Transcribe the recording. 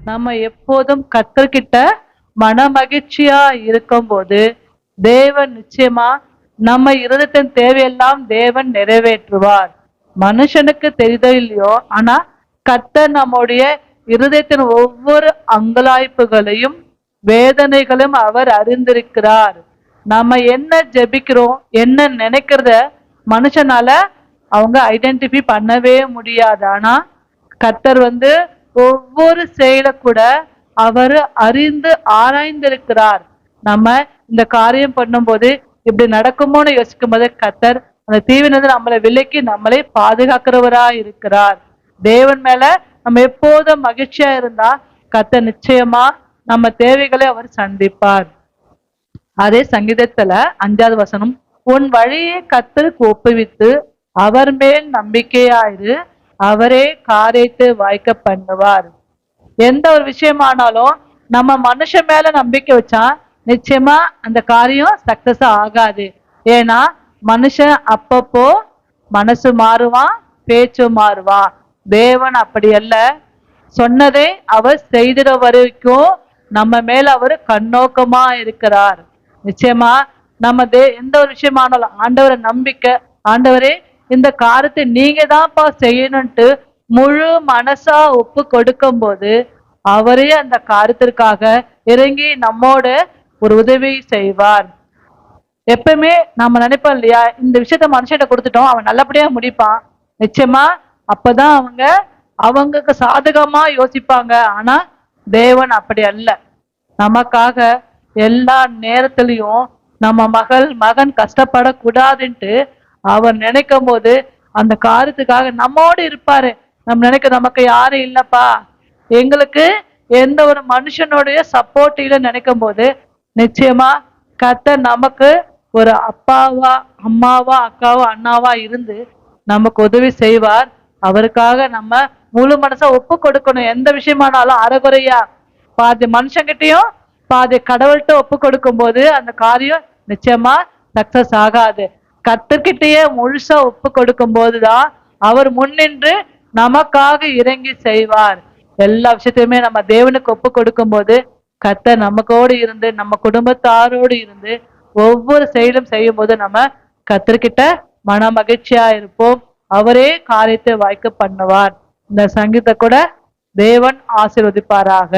நம்ம எப்போதும் கர்த்தர்கிட்ட மன மகிழ்ச்சியா இருக்கும்போது தேவன் நிச்சயமா நம்ம இருதயத்தின் தேவையெல்லாம் தேவன் நிறைவேற்றுவார். மனுஷனுக்கு தெரியுதோ இல்லையோ, ஆனா கர்த்தர் நம்முடைய இருதயத்தின் ஒவ்வொரு அங்கலாய்ப்புகளையும் வேதனைகளும் அவர் அறிந்திருக்கிறார். நம்ம என்ன ஜெபிக்கிறோம், என்ன நினைக்கிறத மனுஷனால அவங்க ஐடென்டிஃபை பண்ணவே முடியாது. ஆனா கர்த்தர் ஒவ்வொரு செயல கூட அவர் அறிந்து ஆராய்ந்திருக்கிறார். நம்ம இந்த காரியம் பண்ணும்போது இப்படி நடக்குமோன்னு யோசிக்கும் போது கர்த்தர் அந்த தீவினது நம்மளை விலக்கி நம்மளை பாதுகாக்கிறவரா இருக்கிறார். தேவன் மேல நம்ம எப்போதும் மகிழ்ச்சியா இருந்தா கர்த்தர் நிச்சயமா நம்ம தேவைகளை அவர் சந்திப்பார். அதே சங்கீதத்துல 5வது வசனம், உன் வழியை கர்த்தருக்கு ஒப்புவித்து அவர் மேல் நம்பிக்கையாயிரு, அவரே காரியத்தை வாய்க்க பண்ணுவார். எந்த ஒரு விஷயமானாலும் நம்ம மனுஷன் மேல நம்பிக்கை வச்சா நிச்சயமா அந்த காரியம் சக்சஸ் ஆகாது. ஏன்னா மனுஷன் அப்பப்போ மனசு மாறுவான், பேச்சு மாறுவான். தேவன் அப்படி அல்ல. சொன்னதை அவர் செய்திட வரைக்கும் நம்ம மேல அவர் கண்ணோக்கமா இருக்கிறார். நிச்சயமா நம்ம எந்த ஒரு விஷயமானாலும் ஆண்டவரை நம்பிக்கை, ஆண்டவரே இந்த காரியத்தை நீங்க தான்ப்பா செய்யணும்ட்டு முழு மனசா ஒப்பு கொடுக்கும் போது அவரே அந்த காரியத்திற்காக இறங்கி நம்மோட ஒரு உதவி செய்வார். எப்பவுமே நம்ம நினைப்போம் இல்லையா, இந்த விஷயத்த மனுஷன் கொடுத்துட்டோம், அவன் நல்லபடியா முடிப்பான். நிச்சயமா அப்பதான் அவங்களுக்கு சாதகமா யோசிப்பாங்க. ஆனா தேவன் அப்படி அல்ல. நமக்காக எல்லா நேரத்திலையும் நம்ம மகன் கஷ்டப்படக்கூடாதுன்ட்டு அவர் நினைக்கும் போது அந்த காரியத்துக்காக நம்மோடு இருப்பாரு. நம்ம நமக்கு யாரும் இல்லப்பா, எங்களுக்கு எந்த ஒரு மனுஷனுடைய சப்போர்ட் இல்ல நினைக்கும் போது நிச்சயமா கர்த்தர் நமக்கு ஒரு அப்பாவா, அம்மாவா, அக்காவா, அண்ணாவா இருந்து நமக்கு உதவி செய்வார். அவருக்காக நம்ம முழு மனசா ஒப்பு கொடுக்கணும். எந்த விஷயமானாலும் அறகுறையா பாதி மனுஷங்கிட்டையும் பாதி கடவுள்கிட்ட ஒப்பு கொடுக்கும் போது அந்த காரியம் நிச்சயமா சக்சஸ் ஆகாது. கர்த்தர்கிட்டயே முழுசா ஒப்பு கொடுக்கும் போதுதான் அவர் முன்னின்று நமக்காக இறங்கி செய்வார். எல்லா விஷயத்தையுமே நம்ம தேவனுக்கு ஒப்பு கொடுக்கும் போது கர்த்தர் நமக்கோடு இருந்து நம்ம குடும்பத்தாரோடு இருந்து ஒவ்வொரு செயலும் செய்யும் போது நம்ம கர்த்தர்கிட்ட மன மகிழ்ச்சியா இருப்போம். அவரே காரியத்தை வாய்க்க பண்ணுவார். இந்த சங்கீதத்தை கூட தேவன் ஆசீர்வதிப்பாராக.